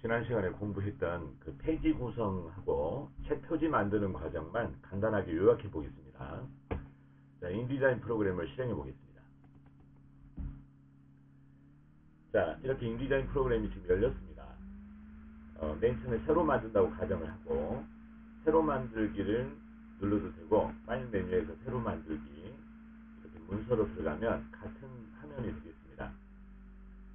지난 시간에 공부했던 그 페이지 구성하고 책 표지 만드는 과정만 간단하게 요약해 보겠습니다. 자, 인디자인 프로그램을 실행해 보겠습니다. 자, 이렇게 인디자인 프로그램이 지금 열렸습니다. 맨 처음에 새로 만든다고 가정을 하고, 새로 만들기를 눌러도 되고, 파일 메뉴에서 새로 만들기 이렇게 문서로 들어가면 같은 화면이 되겠습니다.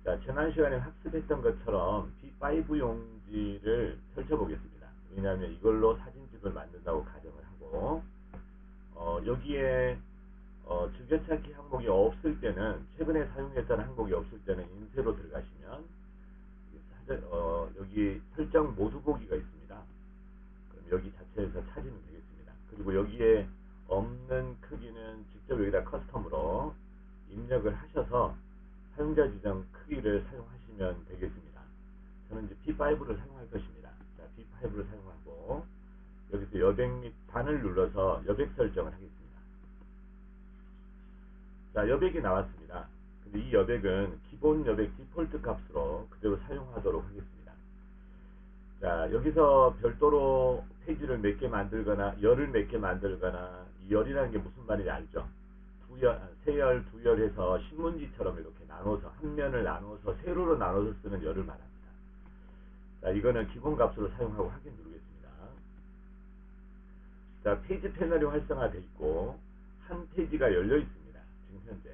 자, 지난 시간에 학습했던 것처럼 B5 용지를 펼쳐보겠습니다. 왜냐하면 이걸로 사진집을 만든다고 가정을 하고, 여기에 즐겨찾기 항목이 없을 때는, 최근에 사용했던 항목이 없을 때는 인쇄로 들어가시면 여기 설정 모두 보기가 있습니다. 그럼 여기 자체에서 찾으면 되겠습니다. 그리고 여기에 없는 크기는 직접 여기다 커스텀으로 입력을 하셔서 사용자 지정 크기를 사용하시면 되겠습니다. 저는 이제 P5를 사용할 것입니다. 자, P5를 사용하고 여기서 여백 및 반을 눌러서 여백 설정을 하겠습니다. 자, 여백이 나왔습니다. 근데 이 여백은 기본 여백 디폴트 값으로 그대로 사용하도록 하겠습니다. 자, 여기서 별도로 페이지를 몇 개 만들거나 열을 몇 개 만들거나, 이 열이라는 게 무슨 말인지 알죠? 세열, 두열 해서 신문지처럼 이렇게 나눠서, 한 면을 나눠서 세로로 나눠서 쓰는 열을 말합니다. 자, 이거는 기본 값으로 사용하고 확인 누르겠습니다. 자, 페이지 패널이 활성화되어 있고 한 페이지가 열려 있습니다. 지금 현재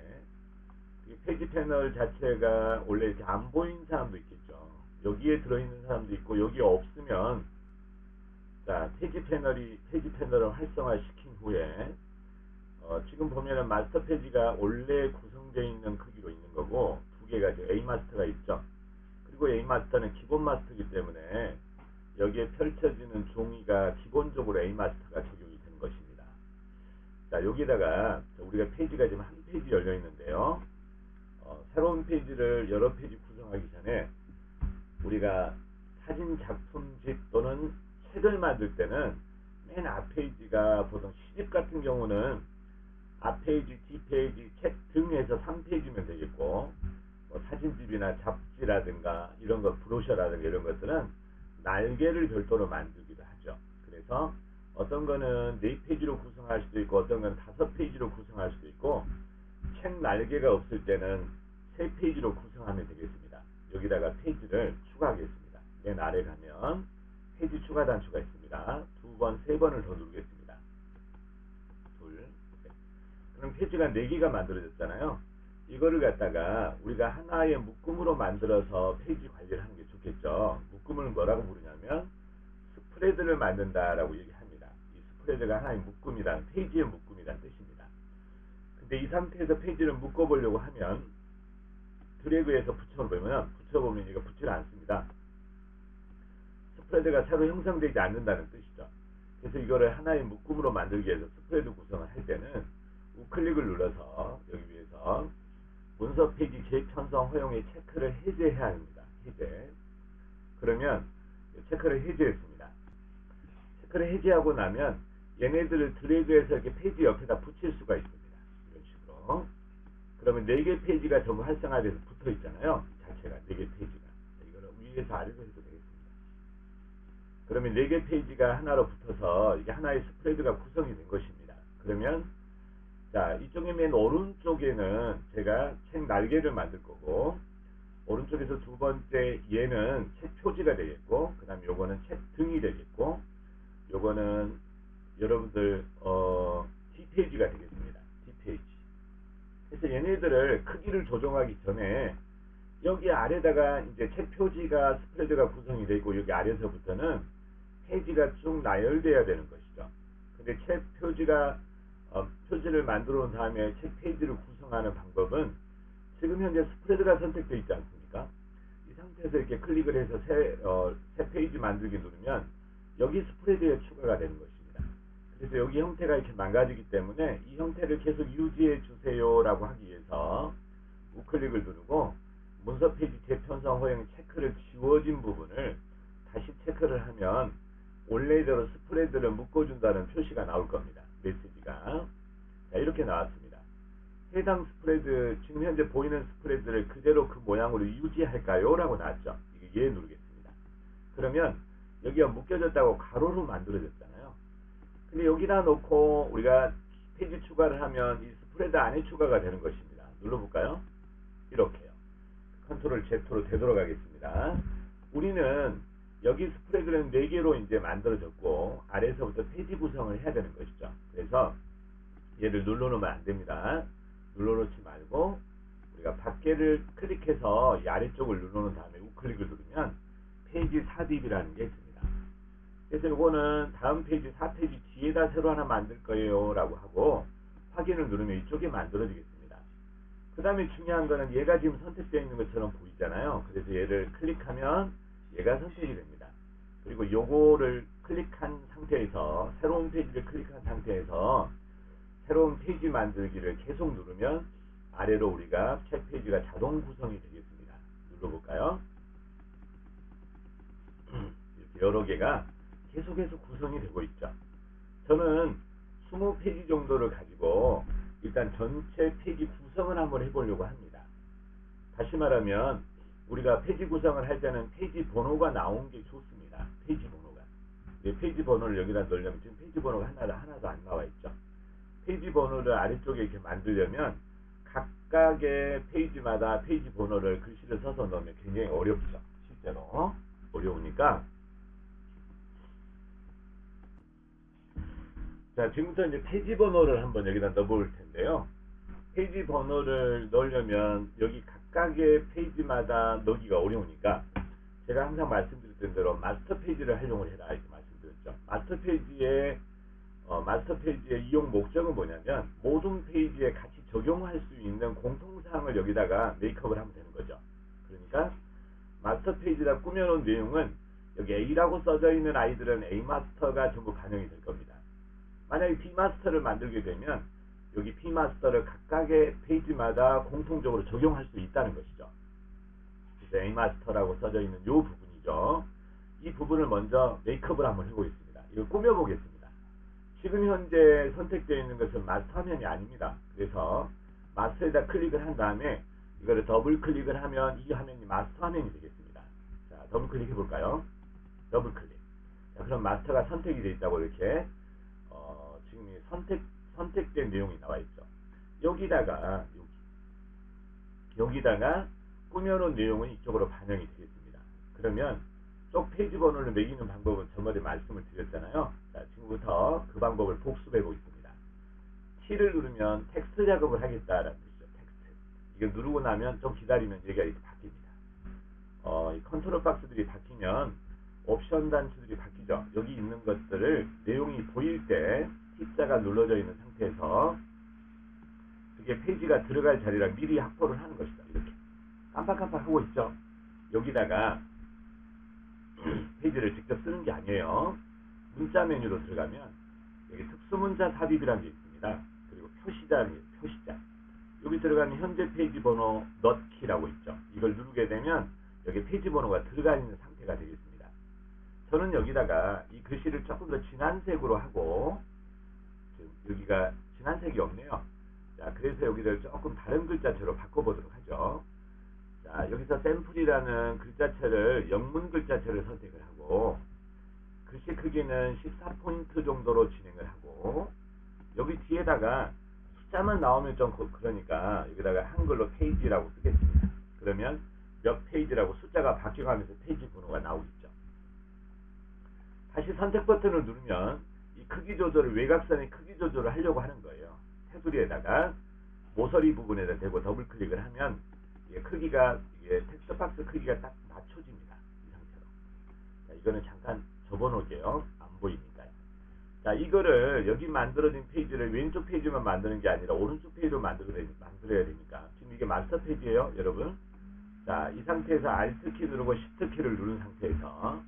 이 페이지 패널 자체가 원래 이렇게 안 보이는 사람도 있겠죠. 여기에 들어있는 사람도 있고, 여기 없으면, 자, 페이지 패널을 활성화시킨 후에 지금 보면은 마스터 페이지가 원래 구성되어 있는 크기로 있는 거고, 두 개가 이제 A 마스터가 있죠. 그리고 A 마스터는 기본 마스터이기 때문에 여기에 펼쳐지는 종이가 기본적으로 A 마스터가 적용이 되는 것입니다. 자, 여기다가 우리가 페이지가 지금 한 페이지 열려 있는데요. 새로운 페이지를 여러 페이지 구성하기 전에 우리가 사진 작품집 또는 책을 만들 때는 맨 앞 페이지가, 보통 시집 같은 경우는 앞 페이지, 뒷 페이지, 책 등에서 3페이지면 되겠고, 사진집이나 잡지라든가 이런 거, 브로셔라든가 이런 것들은 날개를 별도로 만들기도 하죠. 그래서 어떤 거는 4페이지로 구성할 수도 있고, 어떤 거는 5페이지로 구성할 수도 있고, 책 날개가 없을 때는 3페이지로 구성하면 되겠습니다. 여기다가 페이지를 추가하겠습니다. 맨 아래 가면 페이지 추가 단추가 있습니다. 2번, 3번을 더 누르겠습니다. 둘, 셋. 그럼 페이지가 4개가 만들어졌잖아요. 이거를 갖다가 우리가 하나의 묶음으로 만들어서 페이지 관리를 하는 게 좋겠죠. 묶음을 뭐라고 부르냐면 스프레드를 만든다라고 얘기합니다. 이 스프레드가 하나의 묶음이란, 페이지의 묶음이란 뜻입니다. 근데 이 상태에서 페이지를 묶어보려고 하면 드래그해서 붙여보면 이거 붙지를 않습니다. 스프레드가 새로 형성되지 않는다는 뜻이죠. 그래서 이거를 하나의 묶음으로 만들기 위해서 스프레드 구성을 할 때는 우클릭을 눌러서 여기 위에서 문서 페이지 재편성 허용의 체크를 해제해야 합니다. 해제. 그러면 체크를 해제했습니다. 체크를 해제하고 나면 얘네들을 드래그해서 이렇게 페이지 옆에다 붙일 수가 있습니다. 이런 식으로. 그러면 4개 페이지가 전부 활성화돼서 붙어 있잖아요. 자체가 4개 페이지가. 이거를 위에서 아래로 해도 되겠습니다. 그러면 4개 페이지가 하나로 붙어서 이게 하나의 스프레드가 구성이 된 것입니다. 그러면 자, 이쪽에 맨 오른쪽에는 제가 책 날개를 만들 거고, 오른쪽에서 두 번째 얘는 책 표지가 되겠고, 그 다음에 요거는 책 등이 되겠고, 요거는 여러분들 D페이지가 되겠습니다. D페이지. 그래서 얘네들을 크기를 조정하기 전에 여기 아래다가 이제 책 표지가, 스프레드가 구성이 되어 있고, 여기 아래서부터는 페이지가 쭉 나열돼야 되는 것이죠. 근데 책 표지를 만들어 온 다음에 책 페이지를 구성하는 방법은 지금 현재 스프레드가 선택되어 있지 않습니까? 이 상태에서 이렇게 클릭을 해서 새 페이지 만들기 누르면 여기 스프레드에 추가가 되는 것입니다. 그래서 여기 형태가 이렇게 망가지기 때문에 이 형태를 계속 유지해 주세요 라고 하기 위해서 우클릭을 누르고 문서 페이지 재편성 허용 체크를 지워진 부분을 다시 체크를 하면 원래대로 스프레드를 묶어준다는 표시가 나올 겁니다. 메시지가. 자, 이렇게 나왔습니다. 해당 스프레드, 지금 현재 보이는 스프레드를 그대로 그 모양으로 유지할까요? 라고 나왔죠. 이게 예 누르겠습니다. 그러면 여기가 묶여졌다고 가로로 만들어졌잖아요. 근데 여기다 놓고 우리가 페이지 추가를 하면 이 스프레드 안에 추가가 되는 것입니다. 눌러볼까요? 이렇게요. 컨트롤 Z로 되돌아가겠습니다. 우리는 여기 스프레드는 4개로 이제 만들어졌고 아래에서부터 페이지 구성을 해야 되는 것이죠. 그래서 얘를 눌러놓으면 안 됩니다. 눌러놓지 말고 우리가 밖에를 클릭해서 이 아래쪽을 눌러놓은 다음에 우클릭을 누르면 페이지 삽입이라는 게 있습니다. 그래서 이거는 다음 페이지 4페이지 뒤에다 새로 하나 만들 거예요 라고 하고 확인을 누르면 이쪽에 만들어지겠습니다. 그 다음에 중요한 거는 얘가 지금 선택되어 있는 것처럼 보이잖아요. 그래서 얘를 클릭하면 얘가 선택이 됩니다. 그리고 요거를 클릭한 상태에서 새로운 페이지를 클릭한 상태에서 새로운 페이지 만들기를 계속 누르면 아래로 우리가 책 페이지가 자동 구성이 되겠습니다. 눌러볼까요? 이렇게 여러 개가 계속해서 구성이 되고 있죠. 저는 20페이지 정도를 가지고 일단 전체 페이지 구성을 한번 해보려고 합니다. 다시 말하면 우리가 페이지 구성을 할 때는 페이지 번호가 나온 게 좋습니다. 페이지 번호가. 페이지 번호를 여기다 넣으려면 지금 페이지 번호가 하나도 안 나와 있죠. 페이지 번호를 아래쪽에 이렇게 만들려면 각각의 페이지마다 페이지 번호를 글씨를 써서 넣으면 굉장히 어렵죠. 실제로 어려우니까 자, 지금부터 이제 페이지 번호를 한번 여기다 넣어볼 텐데요. 페이지 번호를 넣으려면 여기 각각의 페이지마다 넣기가 어려우니까 제가 항상 말씀드렸던 대로 마스터 페이지를 활용을 해라 이렇게 말씀드렸죠. 마스터 페이지의 이용 목적은 뭐냐면 모든 페이지에 같이 적용할 수 있는 공통사항을 여기다가 메이크업을 하면 되는 거죠. 그러니까 마스터 페이지다 꾸며놓은 내용은 여기 A라고 써져 있는 아이들은 A 마스터가 전부 반영이 될 겁니다. 만약에 B 마스터를 만들게 되면 여기 B 마스터를 각각의 페이지마다 공통적으로 적용할 수 있다는 것이죠. 그래서 A 마스터라고 써져 있는 이 부분이죠. 이 부분을 먼저 메이크업을 한번 해보겠습니다. 이걸 꾸며보겠습니다. 지금 현재 선택되어 있는 것은 마스터 화면이 아닙니다. 그래서 마스터에다 클릭을 한 다음에 이거를 더블 클릭을 하면 이 화면이 마스터 화면이 되겠습니다. 자, 더블 클릭 해볼까요? 더블 클릭. 자, 그럼 마스터가 선택이 되어 있다고 이렇게 지금 선택된 내용이 나와 있죠. 여기다가 꾸며놓은 내용은 이쪽으로 반영이 되겠습니다. 그러면 쪽 페이지 번호를 매기는 방법은 저번에 말씀을 드렸잖아요. 자, 지금부터 그 방법을 복습해 보겠습니다. T를 누르면 텍스트 작업을 하겠다라는 뜻이죠. 텍스트. 이걸 누르고 나면 좀 기다리면 얘기가 이렇게 바뀝니다. 이 컨트롤 박스들이 바뀌면 옵션 단추들이 바뀌죠. 여기 있는 것들을 내용이 보일 때 T자가 눌러져 있는 상태에서 그게 페이지가 들어갈 자리를 미리 확보를 하는 것이다. 이렇게 깜빡깜빡 하고 있죠. 여기다가 페이지를 직접 쓰는 게 아니에요. 문자 메뉴로 들어가면 여기 특수문자 삽입이라는 게 있습니다. 그리고 표시자는 게 표시자. 여기 들어가면 현재 페이지 번호 넣기라고 있죠. 이걸 누르게 되면 여기 페이지 번호가 들어가 있는 상태가 되겠습니다. 저는 여기다가 이 글씨를 조금 더 진한 색으로 하고 지금 여기가 진한 색이 없네요. 자, 그래서 여기를 조금 다른 글자체로 바꿔보도록 하죠. 자, 여기서 샘플이라는 글자체를 영문 글자체를 선택을 하고 글씨 크기는 14포인트 정도로 진행을 하고 여기 뒤에다가 숫자만 나오면 좀 그러니까 여기다가 한글로 페이지라고 쓰겠습니다. 그러면 몇 페이지라고 숫자가 바뀌어가면서 페이지 번호가 나오겠죠. 다시 선택 버튼을 누르면 이 크기 조절을 외곽선의 크기 조절을 하려고 하는 거예요. 테두리에다가 모서리 부분에다 대고 더블 클릭을 하면 이게 크기가 이게 텍스트 박스 크기가 딱 맞춰집니다. 이 상태로. 자, 이거는 잠깐 접어놓을게요. 안 보이니까요. 자, 이거를 여기 만들어진 페이지를 왼쪽 페이지만 만드는 게 아니라 오른쪽 페이지로 만들어야 되니까 지금 이게 마스터 페이지예요, 여러분. 자, 이 상태에서 Alt 키 누르고 Shift 키를 누른 상태에서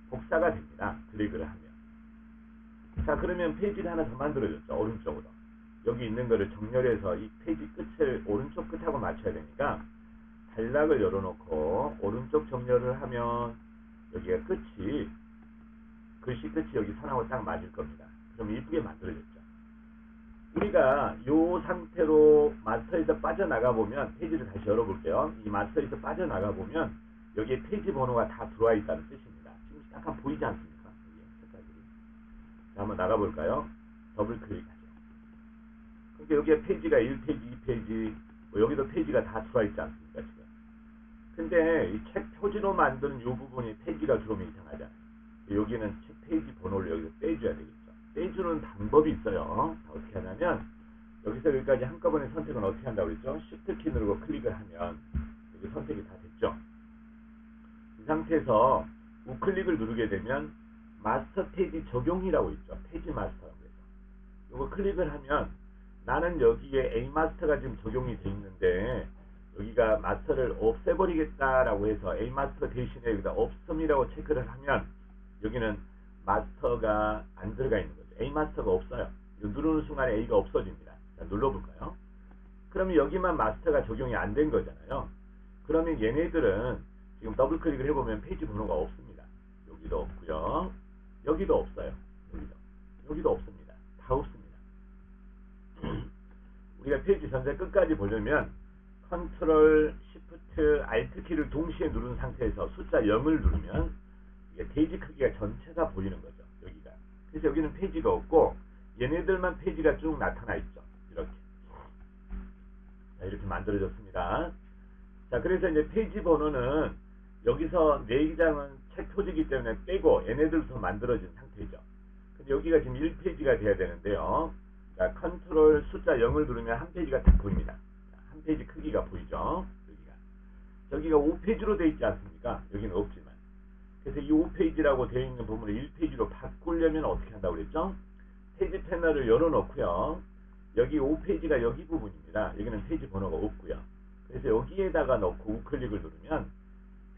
복사가 됩니다. 드래그를 하면. 자, 그러면 페이지를 하나 더 만들어줬죠. 오른쪽으로. 여기 있는 거를 정렬해서 이 페이지 끝을 오른쪽 끝하고 맞춰야 되니까 단락을 열어놓고 오른쪽 정렬을 하면 여기가 끝이 글씨 끝이 여기 선하고 딱 맞을 겁니다. 그럼 이쁘게 만들어졌죠. 우리가 이 상태로 마스터에서 빠져나가 보면 페이지를 다시 열어볼게요. 이 마스터에서 빠져나가 보면 여기에 페이지 번호가 다 들어와 있다는 뜻입니다. 지금 약간 보이지 않습니까? 이게 색깔들이. 자, 한번 나가볼까요? 더블 클릭하죠. 그러니까 여기에 페이지가 1페이지, 2페이지, 뭐 여기도 페이지가 다 들어와 있지 않습니까, 지금? 근데 이 책 표지로 만든 이 부분이 페이지가 들어오면 이상하잖아요. 여기는 책 페이지 번호를 여기서 빼줘야 되겠죠. 빼주는 방법이 있어요. 자, 어떻게 하냐면 여기서 여기까지 한꺼번에 선택은 어떻게 한다고 그랬죠? Shift 키 누르고 클릭을 하면 여기 선택이 다 됐죠. 이 상태에서 우클릭을 누르게 되면 마스터 페이지 적용이라고 있죠. 페이지 마스터라고 해서 이거 클릭을 하면 나는 여기에 A 마스터가 지금 적용이 돼 있는데 여기가 마스터를 없애버리겠다라고 해서 A 마스터 대신에 여기다 없음이라고 체크를 하면 여기는 마스터가 안 들어가 있는 거죠. A 마스터가 없어요. 이거 누르는 순간에 A가 없어집니다. 자, 눌러볼까요? 그러면 여기만 마스터가 적용이 안 된 거잖아요. 그러면 얘네들은 지금 더블 클릭을 해보면 페이지 번호가 없습니다. 여기도 없고요. 여기도 없어요. 여기도 없습니다. 다 없습니다. 우리가 페이지 전체 끝까지 보려면 컨트롤, 시프트, 알트 키를 동시에 누른 상태에서 숫자 0을 누르면 이게 페이지 크기가 전체가 보이는 거죠. 여기가. 그래서 여기는 페이지가 없고 얘네들만 페이지가 쭉 나타나 있죠. 이렇게. 자, 이렇게 만들어졌습니다. 자, 그래서 이제 페이지 번호는 여기서 4장은 책 표지이기 때문에 빼고 얘네들부터 만들어진 상태죠. 근데 여기가 지금 1페이지가 돼야 되는데요. 자, 컨트롤 숫자 0을 누르면 한 페이지가 딱 보입니다. 자, 한 페이지 크기가 보이죠. 여기가 5페이지로 되어 있지 않습니까? 여기는 없지만. 그래서 이 5페이지라고 되어 있는 부분을 1페이지로 바꾸려면 어떻게 한다고 그랬죠? 페이지 패널을 열어놓고요. 여기 5페이지가 여기 부분입니다. 여기는 페이지 번호가 없고요. 그래서 여기에다가 넣고 우클릭을 누르면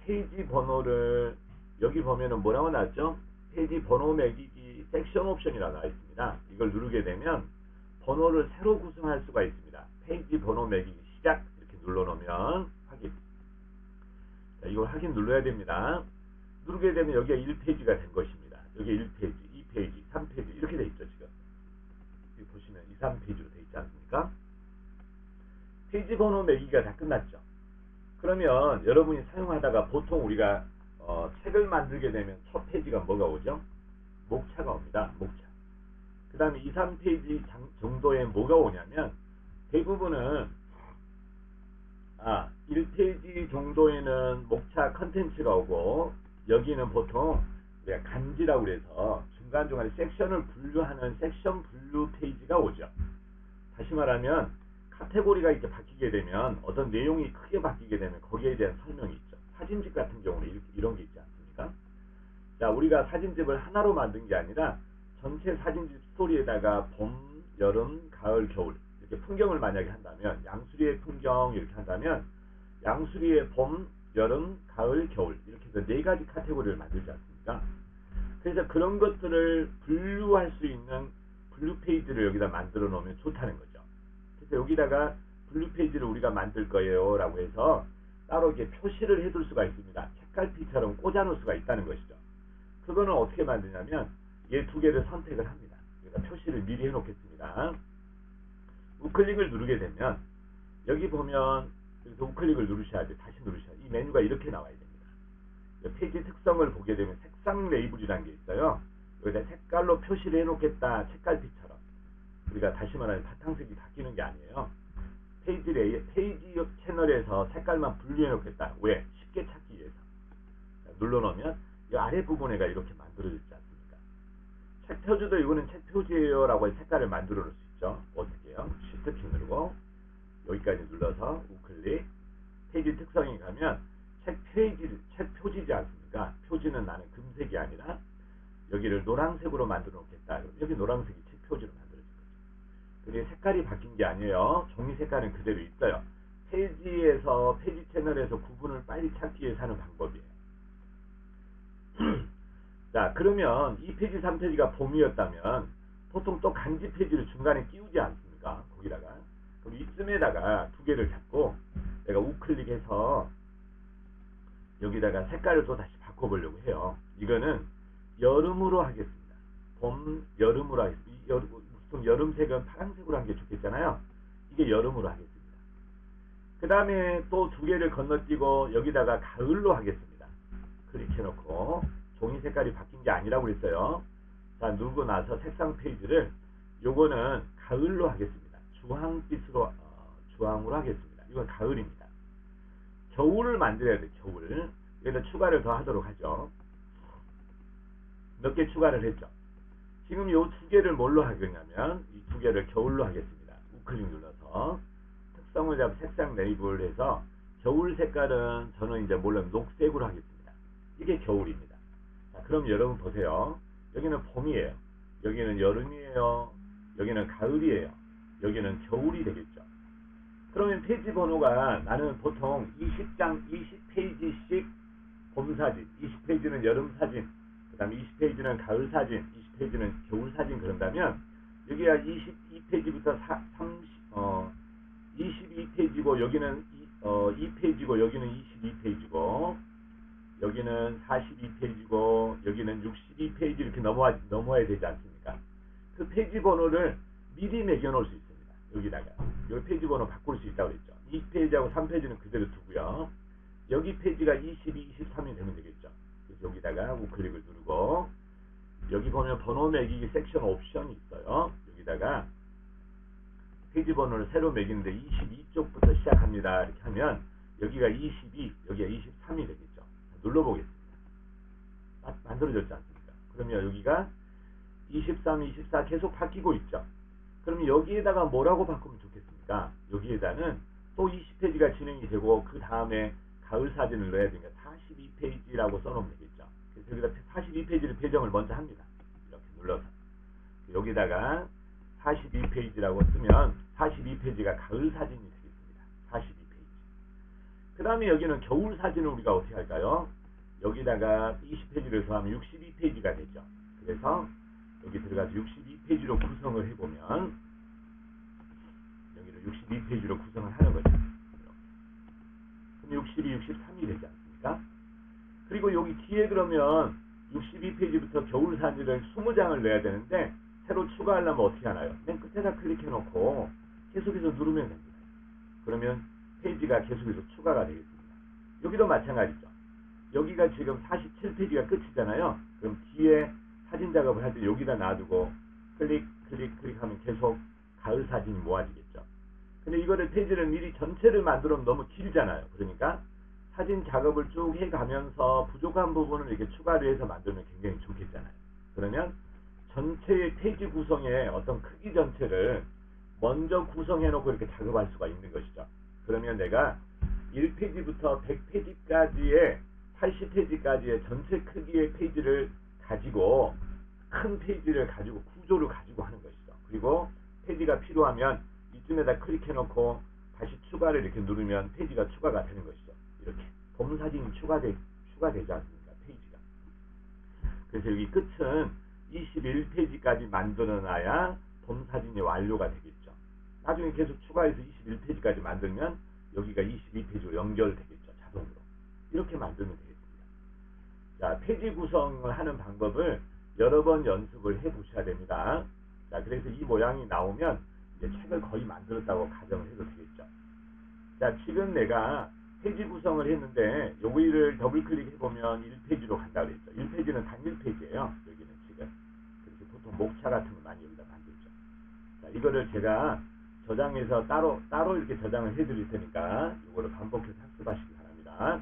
페이지 번호를 여기 보면은 뭐라고 나왔죠? 페이지 번호 매기기 섹션 옵션이라고 나와 있습니다. 이걸 누르게 되면 번호를 새로 구성할 수가 있습니다. 페이지 번호 매기기 시작 이렇게 눌러놓으면 확인. 자, 이걸 확인 눌러야 됩니다. 누르게 되면 여기가 1페이지가 된 것입니다. 여기 1페이지, 2페이지, 3페이지 이렇게 돼 있죠. 지금 여기 보시면 2, 3페이지로 돼 있지 않습니까? 페이지 번호 매기기가 다 끝났죠. 그러면 여러분이 사용하다가 보통 우리가 책을 만들게 되면 첫 페이지가 뭐가 오죠? 목차가 옵니다. 목차. 그 다음에 2, 3페이지 정도에 뭐가 오냐면 대부분은 1페이지 정도에는 목차 컨텐츠가 오고 여기는 보통 우리가 간지라고 그래서 중간중간에 섹션을 분류하는 섹션 분류 페이지가 오죠. 다시 말하면 카테고리가 이렇게 바뀌게 되면 어떤 내용이 크게 바뀌게 되면 거기에 대한 설명이 있죠. 사진집 같은 경우는 이런 게 있지 않습니까? 자, 우리가 사진집을 하나로 만든 게 아니라 전체 사진집 스토리에다가 봄, 여름, 가을, 겨울 이렇게 풍경을 만약에 한다면 양수리의 풍경 이렇게 한다면 양수리의 봄, 여름, 가을, 겨울 이렇게 해서 4가지 카테고리를 만들지 않습니까? 그래서 그런 것들을 분류할 수 있는 분류 페이지를 여기다 만들어 놓으면 좋다는 거죠. 그래서 여기다가 분류 페이지를 우리가 만들 거예요 라고 해서 따로 이렇게 표시를 해둘 수가 있습니다. 책갈피처럼 꽂아 놓을 수가 있다는 것이죠. 그거는 어떻게 만드냐면 얘 2개를 선택을 합니다. 여기다 표시를 미리 해 놓겠습니다. 우클릭을 누르게 되면 여기 보면 여기서 우클릭을 누르셔야 돼. 다시 누르셔야 돼. 이 메뉴가 이렇게 나와야 됩니다. 페이지 특성을 보게 되면 색상 레이블이라는 게 있어요. 여기다 색깔로 표시를 해 놓겠다. 책갈피처럼. 우리가 다시 말하면 바탕색이 바뀌는 게 아니에요. 페이지 채널에서 색깔만 분류해 놓겠다. 왜? 쉽게 찾기 위해서. 눌러 놓으면 이 아래 부분에가 이렇게 만들어지지 않습니까? 책 표지도 이거는 책 표지예요 라고 색깔을 만들어 놓을 수 있죠. 어떻게 해요? Shift 키 누르고 여기까지 눌러서 우클릭 페이지 특성에 가면 책 표지지 않습니까? 표지는 나는 금색이 아니라 여기를 노란색으로 만들어 놓겠다. 여기 노란색이 책 표지로 만들어진 거죠. 근데 색깔이 바뀐 게 아니에요. 종이 색깔은 그대로 있어요. 페이지에서 페이지 채널에서 구분을 빨리 찾기 위해서 하는 방법이에요. 자, 그러면 2페이지, 3페이지가 봄이었다면 보통 또 간지 페이지를 중간에 끼우지 않습니까? 거기다가. 그럼 이쯤에다가 2개를 잡고 내가 우클릭해서 여기다가 색깔을 또 다시 바꿔보려고 해요. 이거는 여름으로 하겠습니다. 봄, 여름으로 하겠습니다. 보통 여름색은 파란색으로 하는 게 좋겠잖아요. 이게 여름으로 하겠습니다. 그 다음에 또 2개를 건너뛰고 여기다가 가을로 하겠습니다. 클릭해놓고 종이 색깔이 바뀐 게 아니라고 그랬어요. 자, 누르고 나서 색상 페이지를 요거는 가을로 하겠습니다. 주황빛으로 주황으로 하겠습니다. 이건 가을입니다. 겨울을 만들어야 돼. 겨울. 여기다 추가를 더 하도록 하죠. 몇 개 추가를 했죠. 지금 요 두 개를 뭘로 하겠냐면 이 두 개를 겨울로 하겠습니다. 우클릭 눌러서 특성을 잡아 색상 레이블을 해서 겨울 색깔은 저는 이제 물론 녹색으로 하겠습니다. 이게 겨울입니다. 자, 그럼 여러분 보세요. 여기는 봄이에요. 여기는 여름이에요. 여기는 가을이에요. 여기는 겨울이 되겠죠. 그러면 페이지 번호가 나는 보통 20페이지씩 봄 사진, 20페이지는 여름 사진, 그 다음에 20페이지는 가을 사진, 20페이지는 겨울 사진 그런다면 여기가 22페이지부터 22페이지고 여기는 2페이지고 여기는 22페이지고 여기는 42페이지고 여기는 62페이지 이렇게 넘어야 되지 않습니까? 그 페이지 번호를 미리 매겨 놓을 수 있습니다. 여기다가 여기 페이지 번호 바꿀 수 있다고 그랬죠. 2페이지하고 3페이지는 그대로 두고요. 여기 페이지가 22, 23이 되면 되겠죠. 그래서 여기다가 우클릭을 누르고 여기 보면 번호 매기기 섹션 옵션이 있어요. 여기다가 페이지 번호를 새로 매기는데 22쪽부터 시작합니다. 이렇게 하면 여기가 22, 여기가 23이 되겠죠. 눌러보겠습니다. 만들어졌지 않습니까? 그러면 여기가 23, 24 계속 바뀌고 있죠. 그러면 여기에다가 뭐라고 바꾸면 좋겠습니까? 여기에다는 또 20페이지가 진행이 되고 그 다음에 가을 사진을 넣어야 되니까 42페이지라고 써놓으면 되겠죠. 그래서 여기다 42페이지를 배정을 먼저 합니다. 이렇게 눌러서 여기다가 42페이지라고 쓰면 42페이지가 가을 사진이 되겠습니다. 42페이지. 그 다음에 여기는 겨울 사진을 우리가 어떻게 할까요? 여기다가 20페이지를 더하면 62페이지가 되죠. 그래서 여기 들어가서 62페이지로 구성을 해보면 여기를 62페이지로 구성을 하는 거죠. 그럼 62, 63이 되지 않습니까? 그리고 여기 뒤에 그러면 62페이지부터 겨울 사진을 20장을 넣어야 되는데 새로 추가하려면 어떻게 하나요? 맨 끝에다 클릭해놓고 계속해서 누르면 됩니다. 그러면 페이지가 계속해서 추가가 되겠습니다. 여기도 마찬가지죠. 여기가 지금 47페이지가 끝이잖아요. 그럼 뒤에 사진 작업을 할 때 여기다 놔두고 클릭하면 계속 가을 사진이 모아지겠죠. 근데 이거를 페이지를 미리 전체를 만들면 너무 길잖아요. 그러니까 사진 작업을 쭉 해가면서 부족한 부분을 이렇게 추가를 해서 만들면 굉장히 좋겠잖아요. 그러면 전체의 페이지 구성의 어떤 크기 전체를 먼저 구성해 놓고 이렇게 작업할 수가 있는 것이죠. 그러면 내가 1페이지부터 100페이지까지의 80페이지까지의 전체 크기의 페이지를 가지고 큰 페이지를 가지고 구조를 가지고 하는 것이죠. 그리고 페이지가 필요하면 이쯤에다 클릭해 놓고 다시 추가를 이렇게 누르면 페이지가 추가가 되는 것이죠. 이렇게 봄 사진이 추가되지 않습니까? 페이지가. 그래서 여기 끝은 21페이지까지 만들어 놔야 봄 사진이 완료가 되겠죠. 나중에 계속 추가해서 21페이지까지 만들면 여기가 22페이지로 연결되겠죠. 자동으로. 이렇게 만들면 되겠습니다. 자, 페이지 구성을 하는 방법을 여러 번 연습을 해 보셔야 됩니다. 자, 그래서 이 모양이 나오면 이제 책을 거의 만들었다고 가정을 해도 되겠죠. 자, 지금 내가 페이지 구성을 했는데 여기를 더블 클릭해 보면 1페이지로 간다고 그랬죠. 1페이지는 단일 페이지예요. 여기는 지금. 그래서 보통 목차 같은 거 많이 여기다 만들죠. 자, 이거를 제가 저장해서 따로 이렇게 저장을 해 드릴 테니까 이거를 반복해서 학습하시기 바랍니다.